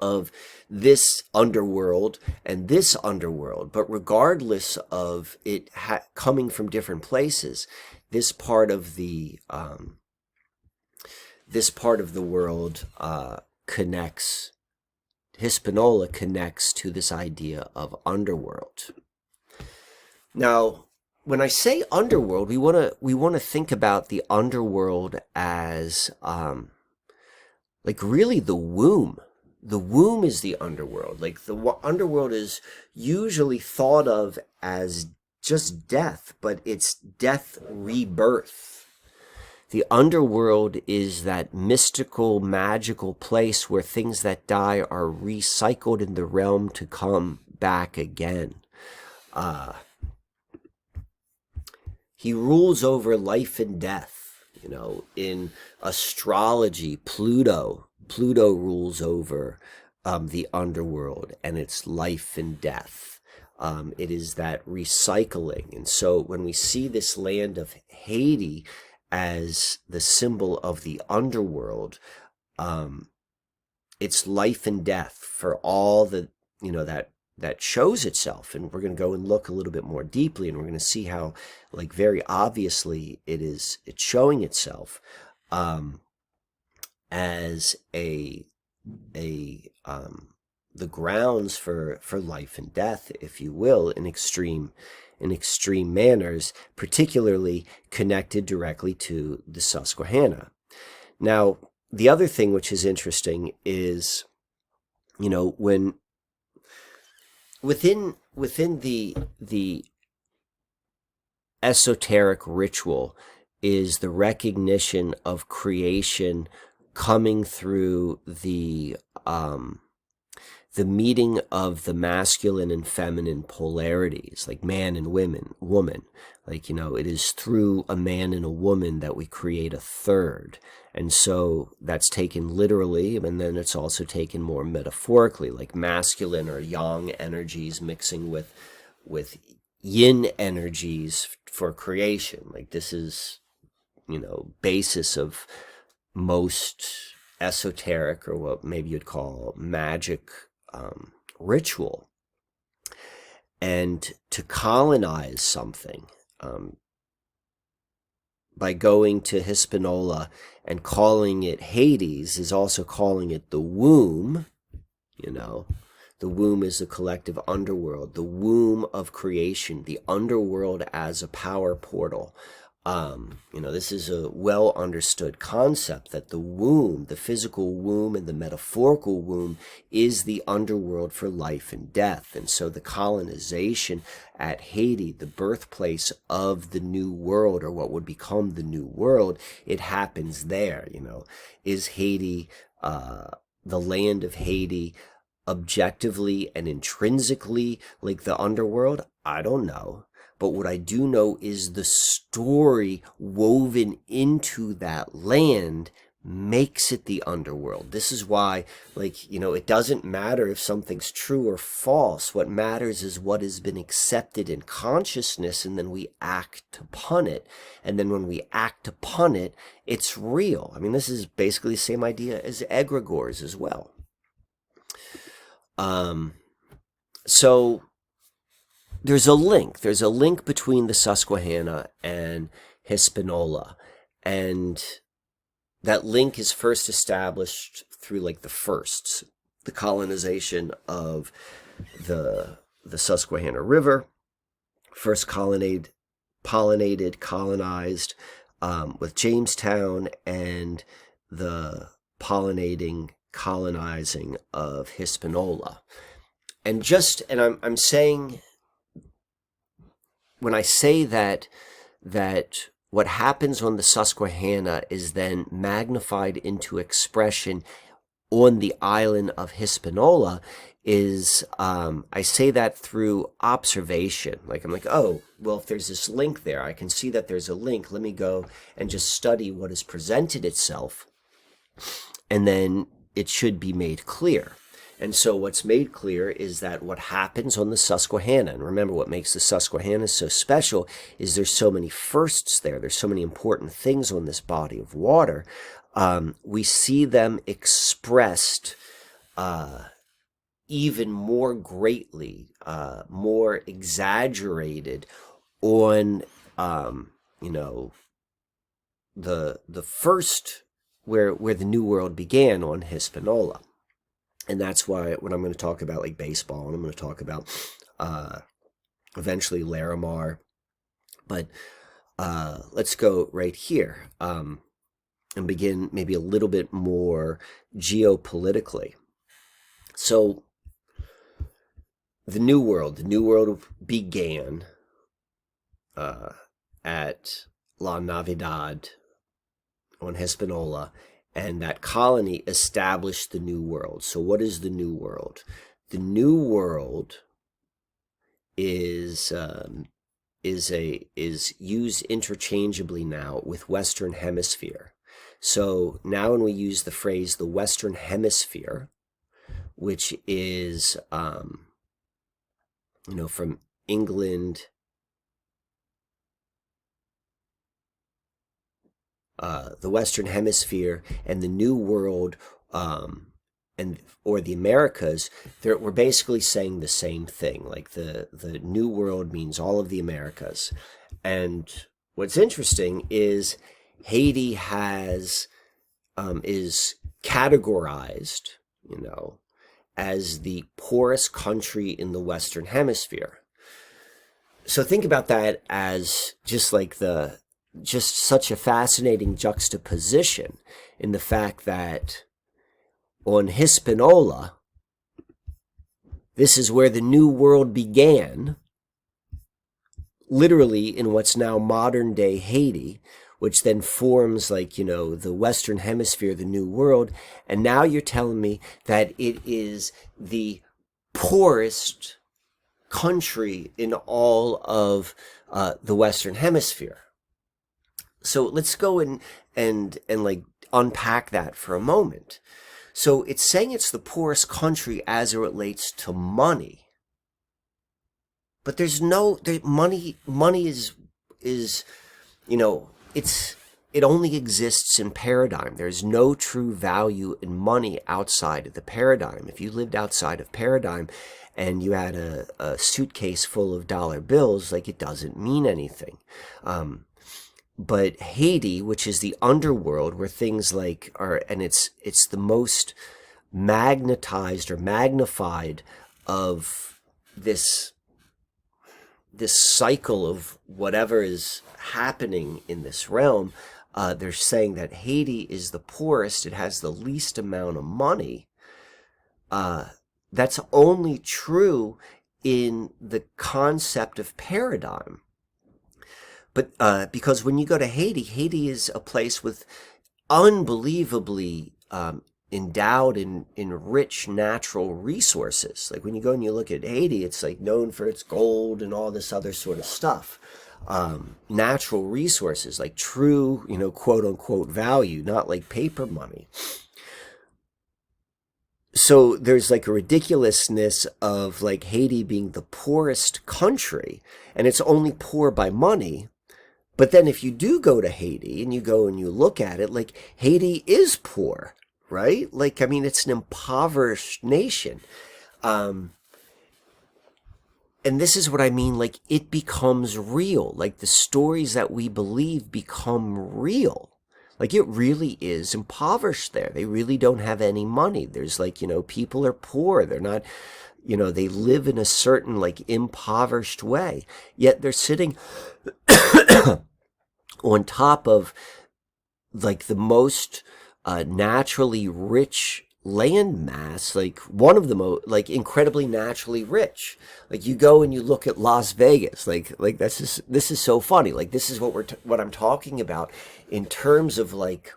of this underworld and this underworld. But regardless of it coming from different places, this part of the world connects. Hispaniola connects to this idea of underworld. Now, when I say underworld, we want to think about the underworld as like really the womb. The womb is the underworld. Like, the underworld is usually thought of as just death, but it's death rebirth. The underworld is that mystical, magical place where things that die are recycled in the realm to come back again. He rules over life and death. In astrology, Pluto rules over the underworld, and it's life and death. It is that recycling. And so when we see this land of Haiti as the symbol of the underworld, it's life and death for all the, that shows itself. And we're going to go and look a little bit more deeply, and we're going to see how, like, very obviously it's showing itself as the grounds for life and death, if you will, in extreme manners, particularly connected directly to the Susquehanna. Now, the other thing which is interesting is, when within the esoteric ritual is the recognition of creation coming through the meeting of the masculine and feminine polarities, like man and woman. Like, it is through a man and a woman that we create a third. And so that's taken literally, and then it's also taken more metaphorically, like masculine or yang energies mixing with yin energies for creation. Like, this is, basis of most esoteric, or what maybe you'd call magic, ritual. And to colonize something, by going to Hispaniola and calling it Hades is also calling it the womb. The womb is the collective underworld, the womb of creation, the underworld as a power portal. This is a well understood concept that the womb, the physical womb and the metaphorical womb, is the underworld for life and death. And so the colonization at Haiti, the birthplace of the new world, or what would become the new world, it happens there. Is Haiti, the land of Haiti, objectively and intrinsically like the underworld? I don't know. But what I do know is the story woven into that land makes it the underworld. This is why, like, it doesn't matter if something's true or false. What matters is what has been accepted in consciousness, and then we act upon it. And then when we act upon it, it's real. I mean, this is basically the same idea as egregores as well. So there's a link. There's a link between the Susquehanna and Hispaniola, and that link is first established through like the colonization of the Susquehanna River, first colonized with Jamestown, and the colonizing of Hispaniola. And I'm saying, when I say that what happens on the Susquehanna is then magnified into expression on the island of Hispaniola, is I say that through observation. Like, I'm like, oh, well, if there's this link there, I can see that there's a link. Let me go and just study what has presented itself, and then it should be made clear. And so what's made clear is that what happens on the Susquehanna, and remember, what makes the Susquehanna so special is there's so many firsts there. There's so many important things on this body of water. We see them expressed even more greatly, more exaggerated on, the first, where the New World began, on Hispaniola. And that's why when I'm going to talk about like baseball, and I'm going to talk about eventually Larimar, but let's go right here and begin maybe a little bit more geopolitically. So the New World began at La Navidad on Hispaniola, and that colony established the New World. So what is the New World? The New World is used interchangeably now with Western Hemisphere. So now when we use the phrase the Western Hemisphere, which is from England, the Western Hemisphere, and the New World, or the Americas, we're basically saying the same thing. Like the New World means all of the Americas. And what's interesting is Haiti is categorized, as the poorest country in the Western Hemisphere. So think about that as just such a fascinating juxtaposition, in the fact that on Hispaniola, this is where the New World began, literally in what's now modern day Haiti, which then forms the Western Hemisphere, the New World. And now you're telling me that it is the poorest country in all of the Western Hemisphere. So let's go and unpack that for a moment. So it's saying it's the poorest country as it relates to money. But there's money is it only exists in paradigm. There's no true value in money outside of the paradigm. If you lived outside of paradigm and you had a suitcase full of dollar bills, it doesn't mean anything. But Haiti, which is the underworld, where things it's the most magnetized or magnified of this cycle of whatever is happening in this realm. They're saying that Haiti is the poorest. It has the least amount of money. That's only true in the concept of paradigm. But because when you go to Haiti, Haiti is a place with unbelievably endowed in rich natural resources. Like when you go and you look at Haiti, it's known for its gold and all this other sort of stuff. natural resources, like true, quote unquote value, not like paper money. So there's like a ridiculousness of like Haiti being the poorest country, and it's only poor by money. But then if you do go to Haiti and you go and you look at it, like Haiti is poor, right? Like, I mean, it's an impoverished nation. Um, and this is what I mean, like it becomes real. Like the stories that we believe become real. Like it really is impoverished there. They really don't have any money. There's like, people are poor. They're not, they live in a certain like impoverished way. Yet they're sitting on top of like the most naturally rich land mass, like one of the most like incredibly naturally rich. Like you go and you look at Las Vegas, like this is so funny. Like this is what I'm talking about in terms of like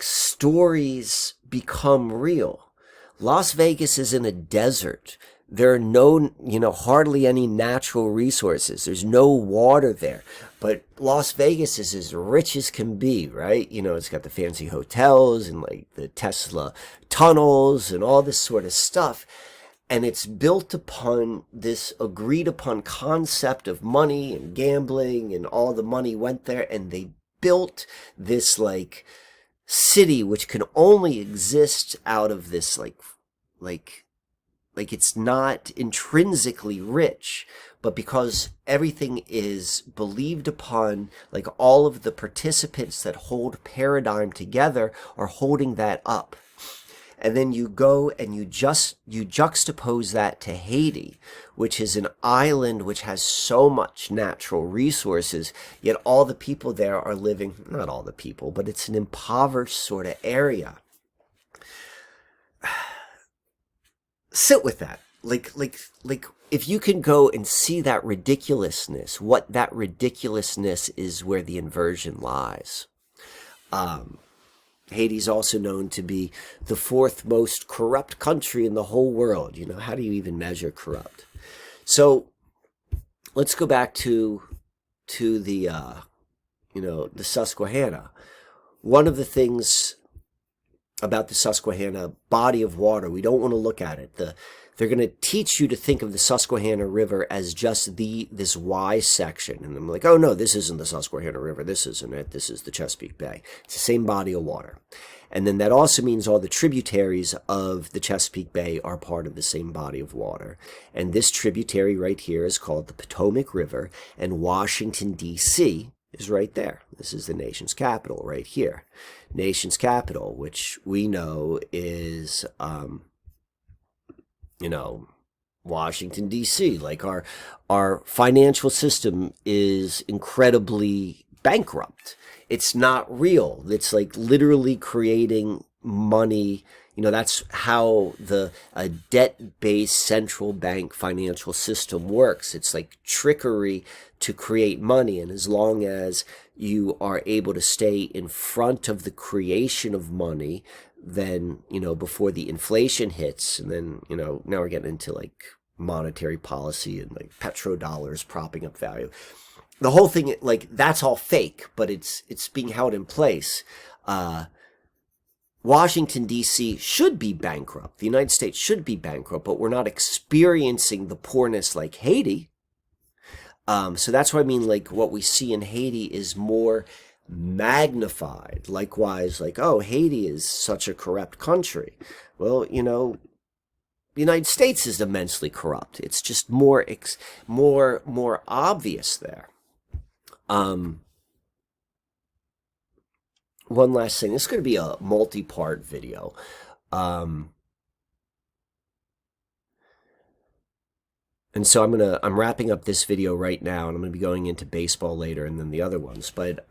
stories become real. Las Vegas is in a desert. There are no, hardly any natural resources. There's no water there. But Las Vegas is as rich as can be, right? It's got the fancy hotels and like the Tesla tunnels and all this sort of stuff. And it's built upon this agreed upon concept of money and gambling, and all the money went there, and they built this like city which can only exist out of this like it's not intrinsically rich, but because everything is believed upon, like all of the participants that hold paradigm together are holding that up. And then you go and you juxtapose that to Haiti, which is an island which has so much natural resources, yet all the people there are living, not all the people, but it's an impoverished sort of area. Sit with that. Like if you can go and see that ridiculousness, what that ridiculousness is, where the inversion lies. Haiti's also known to be the fourth most corrupt country in the whole world. How do you even measure corrupt? So let's go back to the the Susquehanna. One of the things about the Susquehanna body of water, we don't want to look at it. They're going to teach you to think of the Susquehanna River as just this Y section. And I'm like, oh no, this isn't the Susquehanna River. This isn't it. This is the Chesapeake Bay. It's the same body of water. And then that also means all the tributaries of the Chesapeake Bay are part of the same body of water. And this tributary right here is called the Potomac River, and Washington, D.C. is right there. This is the nation's capital right here. Nation's capital, which we know is, Washington, D.C. Like our financial system is incredibly bankrupt. It's not real. It's like literally creating money. That's how a debt-based central bank financial system works. It's like trickery to create money. And as long as you are able to stay in front of the creation of money, then, before the inflation hits, and then, now we're getting into like monetary policy and like petrodollars propping up value. The whole thing, like, that's all fake, but it's being held in place. Washington, D.C. should be bankrupt. The United States should be bankrupt, but we're not experiencing the poorness like Haiti. So that's what I mean, like, what we see in Haiti is more magnified. Likewise, like, oh, Haiti is such a corrupt country. Well, the United States is immensely corrupt. It's just more obvious there. One last thing. This is going to be a multi-part video. And so I'm wrapping up this video right now, and I'm going to be going into baseball later and then the other ones. But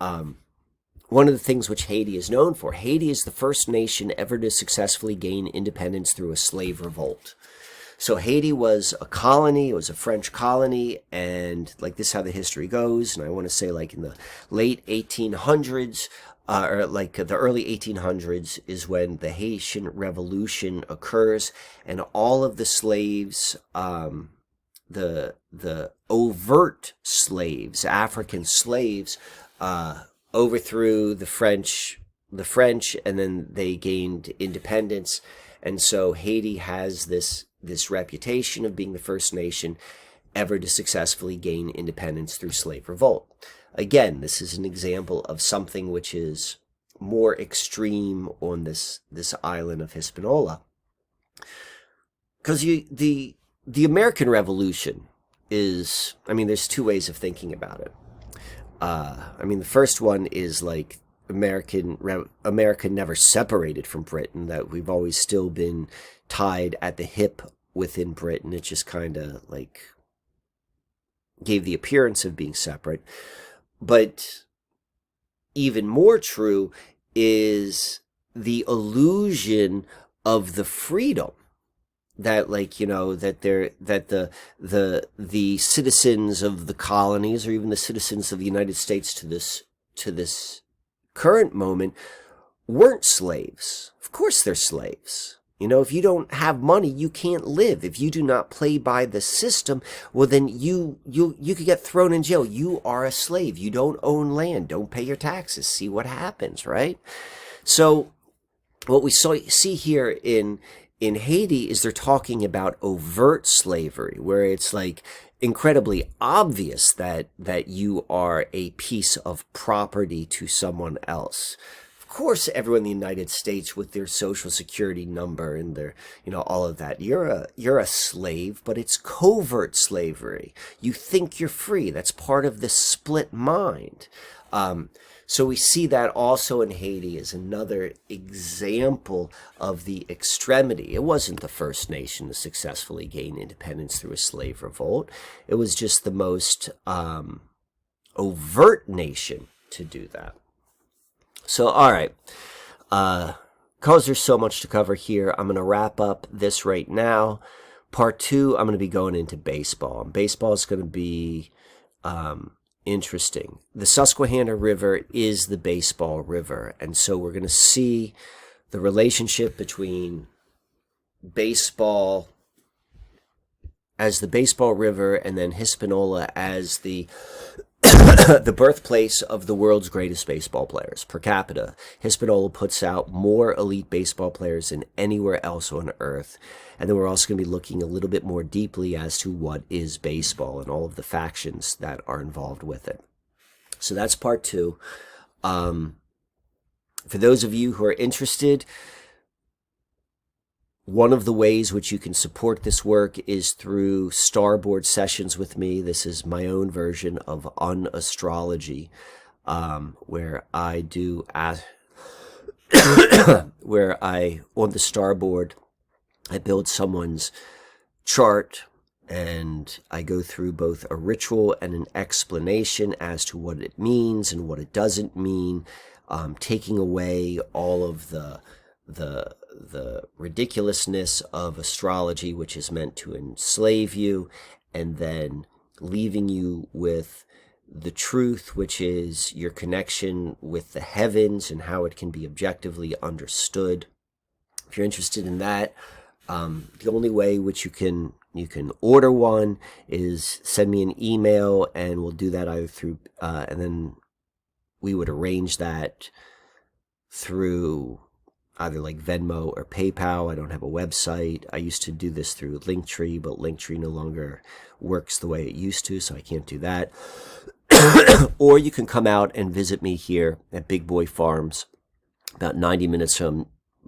one of the things which Haiti is known for, Haiti is the first nation ever to successfully gain independence through a slave revolt. So Haiti was a colony, it was a French colony, and like this is how the history goes. And I want to say like in the late 1800s, or like the early 1800s is when the Haitian Revolution occurs, and all of the slaves the overt slaves, African slaves, overthrew the French, and then they gained independence. And so Haiti has this reputation of being the first nation ever to successfully gain independence through slave revolt. Again, this is an example of something which is more extreme on this island of Hispaniola. Because the American Revolution is, I mean, there's two ways of thinking about it. I mean, the first one is like America never separated from Britain, that we've always still been tied at the hip within Britain. It just kind of like gave the appearance of being separate. But even more true is the illusion of the freedom that, like, you know, that the citizens of the colonies, or even the citizens of the United States to this current moment, weren't slaves. Of course they're slaves. You know, if you don't have money, you can't live. If you do not play by the system, well, then you could get thrown in jail. You are a slave. You don't own land. Don't pay your taxes. See what happens, right? So what we see here in Haiti is they're talking about overt slavery, where it's like incredibly obvious that you are a piece of property to someone else. Of course, everyone in the United States with their social security number and their, you know, all of that, you're a slave, but it's covert slavery. You think you're free. That's part of the split mind. So we see that also in Haiti as another example of the extremity. It wasn't the first nation to successfully gain independence through a slave revolt. It was just the most overt nation to do that. So, all right. Because there's so much to cover here, I'm going to wrap up this right now. Part 2, I'm going to be going into baseball. And baseball is going to be interesting. The Susquehanna River is the baseball river. And so we're going to see the relationship between baseball as the baseball river and then Hispaniola as the the birthplace of the world's greatest baseball players per capita. Hispaniola puts out more elite baseball players than anywhere else on earth. And then we're also going to be looking a little bit more deeply as to what is baseball and all of the factions that are involved with it. So that's part 2. For those of you who are interested, one of the ways which you can support this work is through Starboard sessions with me. This is my own version of unastrology, where I do where I, on the Starboard, I build someone's chart and I go through both a ritual and an explanation as to what it means and what it doesn't mean, taking away all of the ridiculousness of astrology, which is meant to enslave you, and then leaving you with the truth, which is your connection with the heavens and how it can be objectively understood. If you're interested in that, the only way which you can order one is send me an email, and we'll do that either through and then we would arrange that through either like Venmo or PayPal. I don't have a website. I used to do this through Linktree, but Linktree no longer works the way it used to, so I can't do that. Or you can come out and visit me here at Big Boy Farms, about 90 minutes from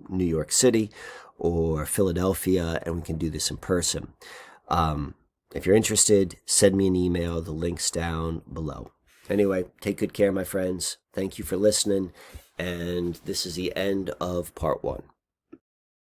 New York City or Philadelphia, and we can do this in person. If you're interested, send me an email. The link's down below. Anyway, take good care, my friends. Thank you for listening. And this is the end of part 1.